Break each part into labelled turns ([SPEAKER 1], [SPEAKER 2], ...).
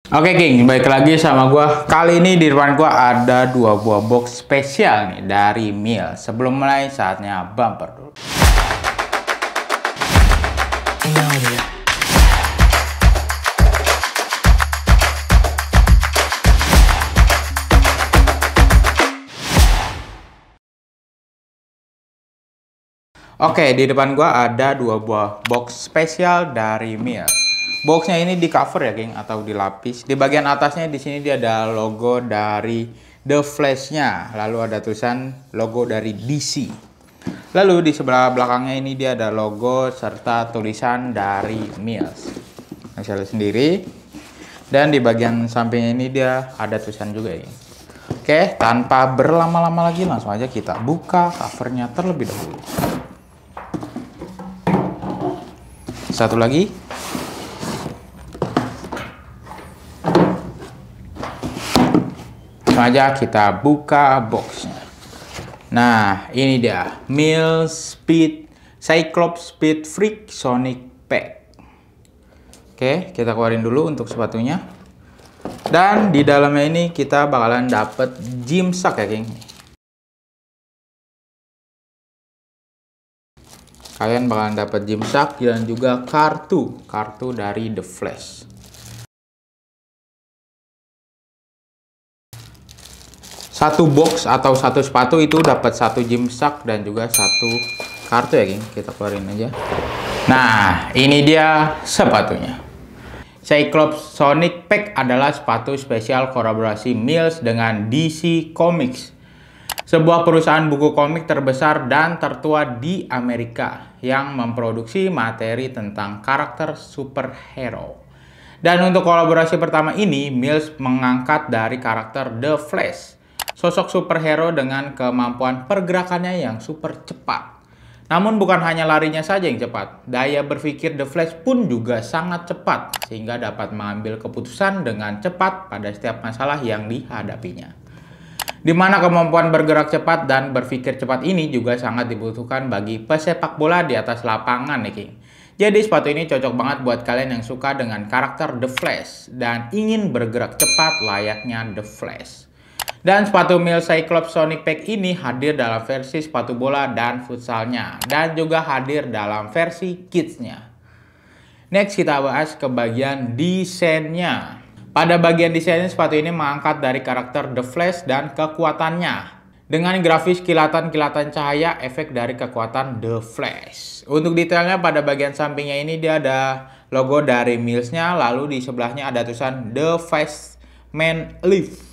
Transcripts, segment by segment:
[SPEAKER 1] Oke King, balik lagi sama gua. Kali ini di depan gua ada dua buah box spesial nih dari Mills. Sebelum mulai saatnya bumper dulu. Oke, di depan gua ada dua buah box spesial dari Mills. Boxnya ini di cover ya, geng, atau dilapis. Di bagian atasnya di sini dia ada logo dari The Flash-nya, lalu ada tulisan logo dari DC. Lalu di sebelah belakangnya ini dia ada logo serta tulisan dari Mills. Bisa lihat sendiri. Dan di bagian sampingnya ini dia ada tulisan juga ya. Oke, tanpa berlama-lama lagi langsung aja kita buka covernya terlebih dahulu. Satu lagi. Langsung aja kita buka boxnya. Nah, ini dia Mills Cyclops Speed Freak Sonic Pack. Oke, kita keluarin dulu untuk sepatunya. Dan di dalamnya ini kita bakalan dapet gym sack ya, geng. Kalian bakalan dapat gym sack dan juga kartu dari The Flash. Satu box atau satu sepatu itu dapat satu gym sack dan juga satu kartu ya, geng. Kita keluarin aja. Nah, ini dia sepatunya. Cyclops Sonic Pack adalah sepatu spesial kolaborasi Mills dengan DC Comics, sebuah perusahaan buku komik terbesar dan tertua di Amerika yang memproduksi materi tentang karakter superhero. Dan untuk kolaborasi pertama ini, Mills mengangkat dari karakter The Flash, sosok superhero dengan kemampuan pergerakannya yang super cepat. Namun bukan hanya larinya saja yang cepat, daya berpikir The Flash pun juga sangat cepat, sehingga dapat mengambil keputusan dengan cepat pada setiap masalah yang dihadapinya. Di mana kemampuan bergerak cepat dan berpikir cepat ini juga sangat dibutuhkan bagi pesepak bola di atas lapangan nih, King. Jadi sepatu ini cocok banget buat kalian yang suka dengan karakter The Flash dan ingin bergerak cepat layaknya The Flash. Dan sepatu Mills Cyclops Sonic Pack ini hadir dalam versi sepatu bola dan futsalnya, dan juga hadir dalam versi kidsnya. Next kita bahas ke bagian desainnya. Pada bagian desainnya, sepatu ini mengangkat dari karakter The Flash dan kekuatannya dengan grafis kilatan-kilatan cahaya efek dari kekuatan The Flash. Untuk detailnya pada bagian sampingnya ini dia ada logo dari Mills-nya, lalu di sebelahnya ada tulisan The Fastman Live.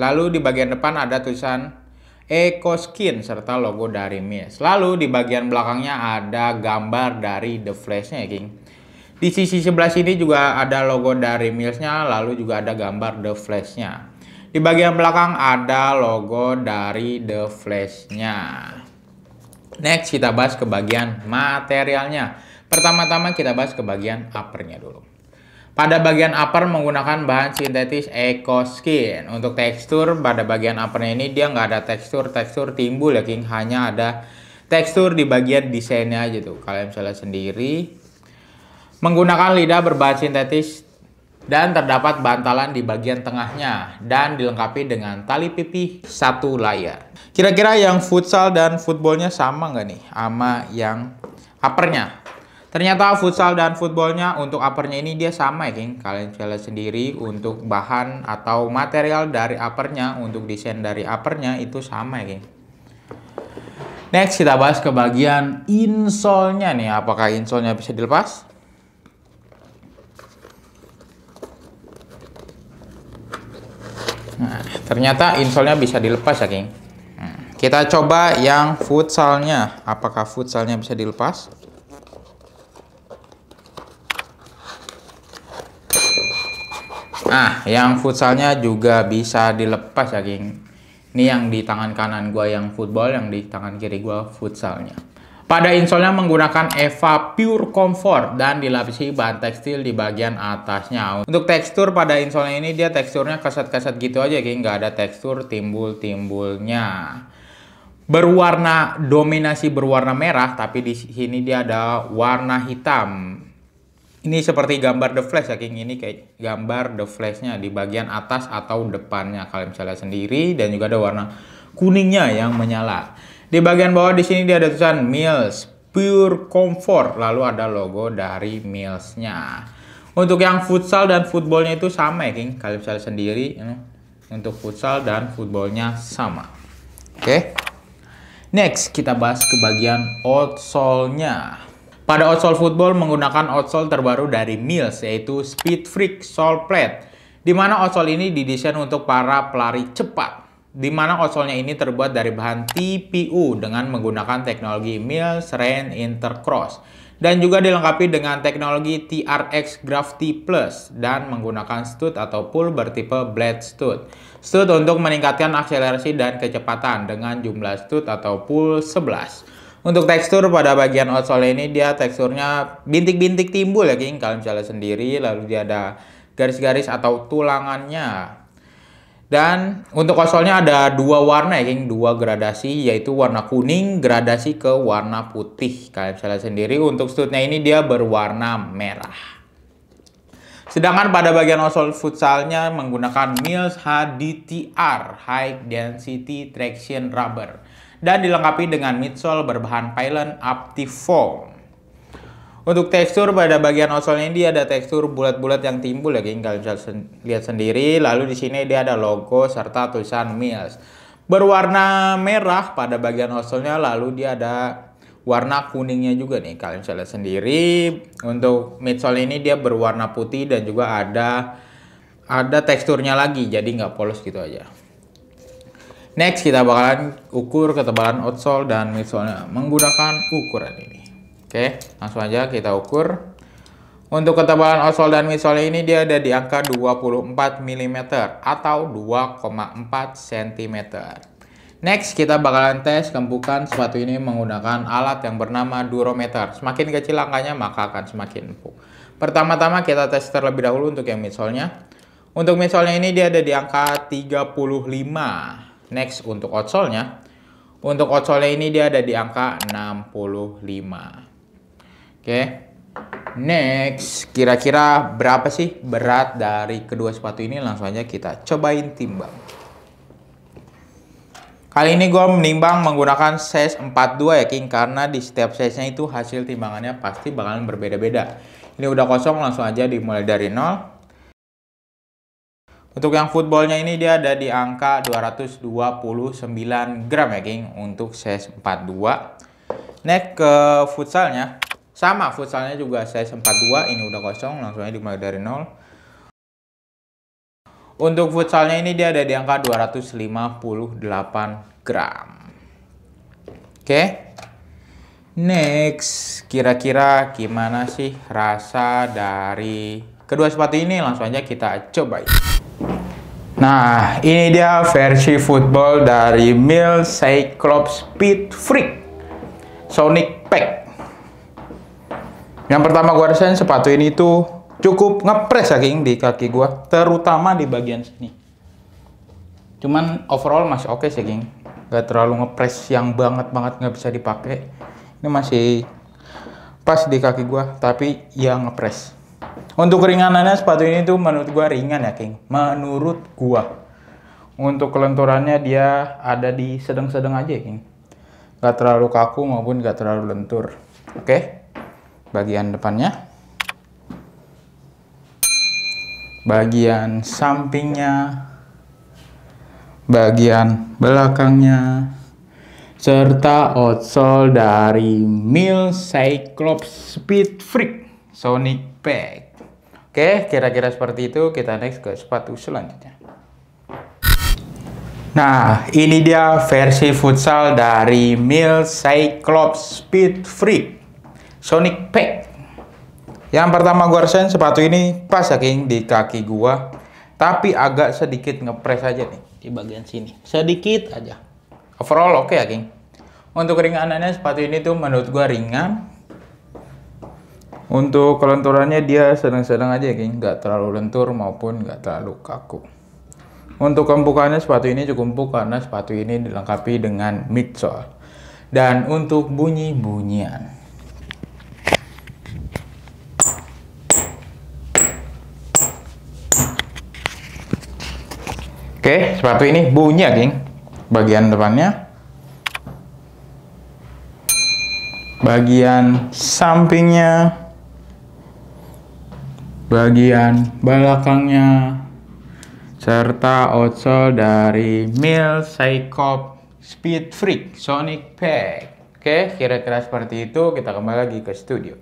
[SPEAKER 1] Lalu di bagian depan ada tulisan Eco Skin serta logo dari Mills. Lalu di bagian belakangnya ada gambar dari The Flash-nya ya, King. Di sisi sebelah sini juga ada logo dari Mills-nya, lalu juga ada gambar The Flash-nya. Di bagian belakang ada logo dari The Flash-nya. Next kita bahas ke bagian materialnya. Pertama-tama kita bahas ke bagian upper-nya dulu. Pada bagian upper menggunakan bahan sintetis Eco Skin. Untuk tekstur pada bagian upper-nya ini dia nggak ada tekstur timbul ya, King. Hanya ada tekstur di bagian desainnya aja tuh. Kalian bisa lihat sendiri. Menggunakan lidah berbahan sintetis dan terdapat bantalan di bagian tengahnya dan dilengkapi dengan tali pipih satu layar. Kira-kira yang futsal dan footballnya sama nggak nih sama yang uppernya? Ternyata futsal dan footballnya untuk uppernya ini dia sama ya, King. Kalian bisa lihat sendiri untuk bahan atau material dari uppernya, untuk desain dari uppernya itu sama ya, King. Next kita bahas ke bagian insole-nya nih. Apakah insole-nya bisa dilepas? Nah, ternyata insole-nya bisa dilepas ya, King. Kita coba yang futsalnya. Apakah futsalnya bisa dilepas? Nah, yang futsalnya juga bisa dilepas ya, King. Ini yang di tangan kanan gua yang football, yang di tangan kiri gua futsalnya. Pada insole-nya menggunakan EVA Pure Comfort dan dilapisi bahan tekstil di bagian atasnya. Untuk tekstur pada insole ini dia teksturnya keset-keset gitu aja, King. Nggak ada tekstur timbul-timbulnya. Dominasi berwarna merah, tapi di sini dia ada warna hitam. Ini seperti gambar The Flash ya King, ini kayak gambar The Flash-nya di bagian atas atau depannya kalian bisa lihat sendiri, dan juga ada warna kuningnya yang menyala. Di bagian bawah di sini dia ada tulisan Mills Pure Comfort, lalu ada logo dari Mills-nya. Untuk yang futsal dan footballnya itu sama ya King, kalian bisa lihat sendiri. Untuk futsal dan footballnya sama. Oke. Next kita bahas ke bagian outsole-nya. Pada outsole football menggunakan outsole terbaru dari Mills, yaitu Speed Freak Sole Plate, di mana outsole ini didesain untuk para pelari cepat, di mana outsole-nya ini terbuat dari bahan TPU dengan menggunakan teknologi Mills Rain Intercross, dan juga dilengkapi dengan teknologi TRX Gravity Plus dan menggunakan stud atau pull bertipe blade stud. Stud untuk meningkatkan akselerasi dan kecepatan dengan jumlah stud atau pull 11. Untuk tekstur pada bagian outsole ini dia teksturnya bintik-bintik timbul ya King, kalian bisa lihat sendiri, lalu dia ada garis-garis atau tulangannya. Dan untuk outsole-nya ada dua warna ya King, dua gradasi, yaitu warna kuning gradasi ke warna putih. Kalian bisa lihat sendiri, untuk studnya ini dia berwarna merah. Sedangkan pada bagian outsole futsalnya menggunakan Mills HDTR High Density Traction Rubber dan dilengkapi dengan midsole berbahan Pylon Optifoam. Untuk tekstur pada bagian outsole ini dia ada tekstur bulat-bulat yang timbul ya King, kalian bisa lihat sendiri. Lalu di sini dia ada logo serta tulisan Mills berwarna merah pada bagian outsole-nya, lalu dia ada warna kuningnya juga nih, kalian bisa lihat sendiri. Untuk midsole ini dia berwarna putih dan juga ada teksturnya lagi, jadi nggak polos gitu aja. Next kita bakalan ukur ketebalan outsole dan midsole-nya menggunakan ukuran ini. Oke, langsung aja kita ukur. Untuk ketebalan outsole dan midsole ini dia ada di angka 24 mm atau 2,4 cm. Next kita bakalan tes kempukan sepatu ini menggunakan alat yang bernama durometer. Semakin kecil angkanya maka akan semakin empuk. Pertama-tama kita tes terlebih dahulu untuk yang midsole-nya. Untuk midsole-nya ini dia ada di angka 35. Next untuk outsole-nya. Untuk outsole-nya ini dia ada di angka 65. Oke. Next, kira-kira berapa sih berat dari kedua sepatu ini? Langsung aja kita cobain timbang. Kali ini gue menimbang menggunakan size 42 ya King, karena di setiap size-nya itu hasil timbangannya pasti bakalan berbeda-beda. Ini udah kosong, langsung aja dimulai dari 0. Untuk yang footballnya ini dia ada di angka 229 gram ya King untuk size 42. Next ke futsalnya. Sama, futsalnya juga size 42, ini udah kosong, langsung aja dimulai dari 0. Untuk futsalnya ini dia ada di angka 258 gram. Oke. Next, kira-kira gimana sih rasa dari kedua sepatu ini? Langsung aja kita cobain. Nah, ini dia versi football dari Mills Cyclops Speed Freak Sonic Pack. Yang pertama gue rasain sepatu ini tuh cukup ngepres ya King di kaki gue, terutama di bagian sini. Cuman overall masih oke sih King, gak terlalu ngepres yang banget nggak bisa dipakai. Ini masih pas di kaki gue, tapi yang ngepres. Untuk keringanannya sepatu ini tuh menurut gua ringan ya King. Menurut gua. Untuk kelenturannya dia ada di sedang-sedang aja ya King. Gak terlalu kaku maupun gak terlalu lentur. Oke. Bagian depannya. Bagian sampingnya. Bagian belakangnya. Serta outsole dari Mills Cyclops Speed Freak Sonic Pack. Oke, kira-kira seperti itu. Kita next ke sepatu selanjutnya. Nah, ini dia versi futsal dari Mills Cyclops Speed Freak Sonic Pack. Yang pertama gue rasain sepatu ini pas ya King di kaki gua, tapi agak sedikit ngepres aja nih di bagian sini. Sedikit aja. Overall oke ya King. Untuk keringanannya sepatu ini tuh menurut gua ringan. Untuk kelenturannya dia sedang-sedang aja ya King, nggak terlalu lentur maupun nggak terlalu kaku. Untuk kempukannya sepatu ini cukup empuk karena sepatu ini dilengkapi dengan midsole. Dan untuk bunyi-bunyian, Oke, sepatu ini bunyi ya, geng. Bagian depannya, bagian sampingnya, bagian belakangnya, serta outsole dari Milsaikop Speed Freak Sonic Pack. Oke, kira-kira seperti itu. Kita kembali lagi ke studio.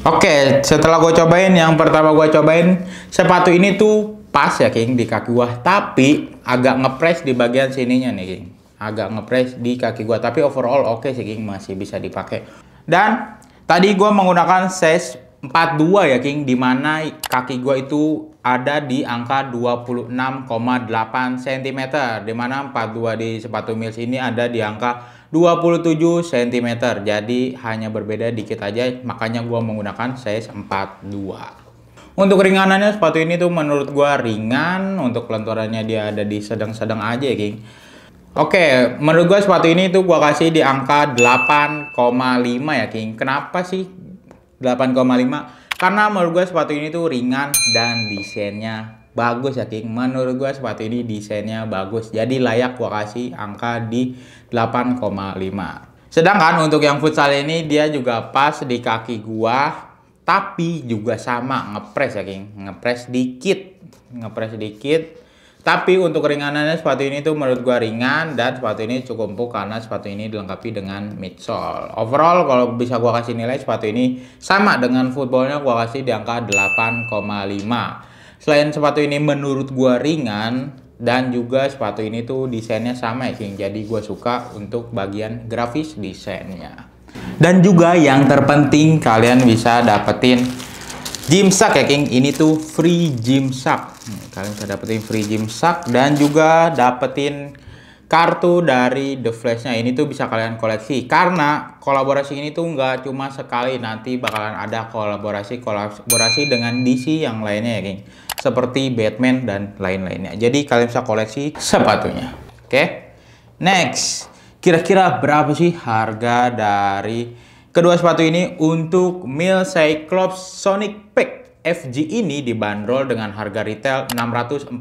[SPEAKER 1] Oke, setelah gue cobain, yang pertama gue cobain, sepatu ini tuh pas ya, King, di kaki gua, tapi agak ngepres di bagian sininya nih, King. Agak ngepres di kaki gua, tapi overall oke sih, King, masih bisa dipakai. Dan tadi gua menggunakan size 42 ya, King, dimana kaki gua itu ada di angka 26,8 cm, dimana 42 di sepatu Mills ini ada di angka 27 cm. Jadi hanya berbeda dikit aja, makanya gua menggunakan size 42. Untuk keringanannya, sepatu ini tuh menurut gua ringan. Untuk kelenturannya dia ada di sedang-sedang aja ya, King. Oke, menurut gua sepatu ini tuh gua kasih di angka 8,5 ya, King. Kenapa sih 8,5? Karena menurut gua sepatu ini tuh ringan dan desainnya bagus ya, King. Menurut gua sepatu ini desainnya bagus, jadi layak gua kasih angka di 8,5. Sedangkan untuk yang futsal ini dia juga pas di kaki gua, tapi juga sama ngepres ya, King. Ngepres dikit. Tapi untuk keringanannya sepatu ini tuh menurut gua ringan, dan sepatu ini cukup empuk karena sepatu ini dilengkapi dengan midsole. Overall kalau bisa gua kasih nilai, sepatu ini sama dengan footballnya, gua kasih di angka 8,5. Selain sepatu ini menurut gua ringan, dan juga sepatu ini tuh desainnya sama ya, King. Jadi gua suka untuk bagian grafis desainnya. Dan juga yang terpenting, kalian bisa dapetin gym sock ya, King. Ini tuh free gym sock. Kalian bisa dapetin free gym sock dan juga dapetin kartu dari The Flash-nya. Ini tuh bisa kalian koleksi, karena kolaborasi ini tuh nggak cuma sekali, nanti bakalan ada kolaborasi dengan DC yang lainnya ya, King. Seperti Batman dan lain-lainnya. Jadi kalian bisa koleksi sepatunya. Oke. Next. Kira-kira berapa sih harga dari kedua sepatu ini? Untuk Milsaikop Sonic Pack FG ini dibanderol dengan harga retail 649.000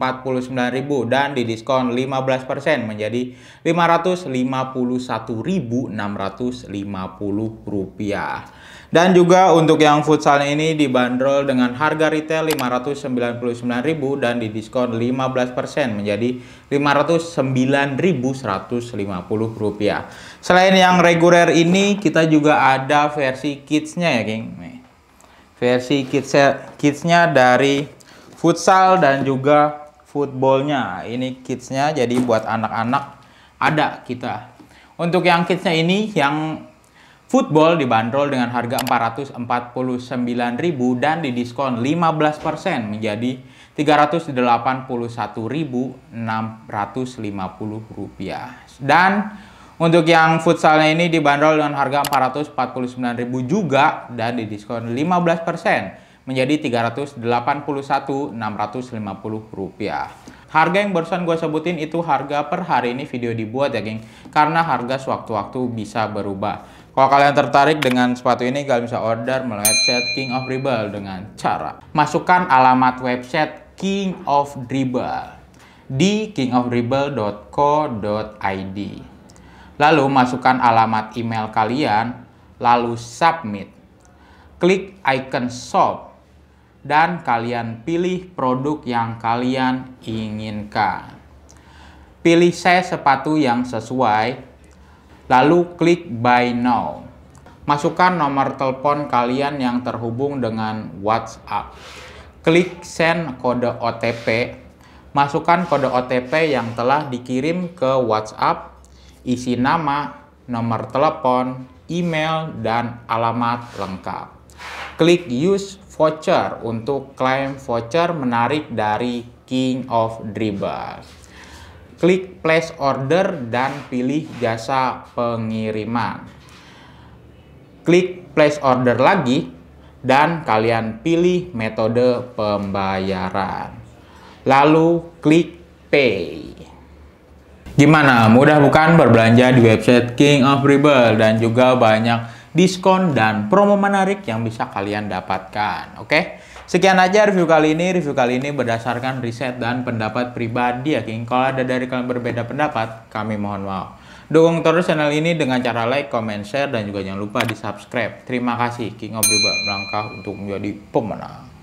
[SPEAKER 1] dan didiskon 15% menjadi Rp551.650. Dan juga untuk yang futsal ini dibanderol dengan harga retail 599.000 dan didiskon 15% menjadi Rp509.150. Selain yang reguler ini, kita juga ada versi kidsnya ya, King. Nih, versi kidsnya dari futsal dan juga footballnya. Ini kidsnya, jadi buat anak-anak ada kita. Untuk yang kidsnya ini, yang football dibanderol dengan harga Rp449.000 dan didiskon 15% menjadi Rp381.650. Dan untuk yang futsalnya ini dibanderol dengan harga Rp449.000 juga dan didiskon 15% menjadi Rp381.650. Harga yang barusan gue sebutin itu harga per hari ini video dibuat ya, King. Karena harga sewaktu-waktu bisa berubah. Kalau kalian tertarik dengan sepatu ini, kalian bisa order melalui website King of Dribble dengan cara masukkan alamat website King of Dribble di kingofdribble.co.id. Lalu masukkan alamat email kalian, lalu submit. Klik icon shop dan kalian pilih produk yang kalian inginkan. Pilih size sepatu yang sesuai. Lalu klik buy now. Masukkan nomor telepon kalian yang terhubung dengan WhatsApp. Klik send kode OTP. Masukkan kode OTP yang telah dikirim ke WhatsApp. Isi nama, nomor telepon, email, dan alamat lengkap. Klik use voucher untuk klaim voucher menarik dari King of Dribble. Klik place order dan pilih jasa pengiriman. Klik place order lagi dan kalian pilih metode pembayaran. Lalu klik pay. Gimana? Mudah bukan berbelanja di website King of Dribble, dan juga banyak diskon dan promo menarik yang bisa kalian dapatkan. Oke? Sekian aja review kali ini. Review kali ini berdasarkan riset dan pendapat pribadi ya King. Kalau ada dari kalian berbeda pendapat, kami mohon maaf. Dukung terus channel ini dengan cara like, comment, share, dan juga jangan lupa di subscribe. Terima kasih. King of Rebel melangkah untuk menjadi pemenang.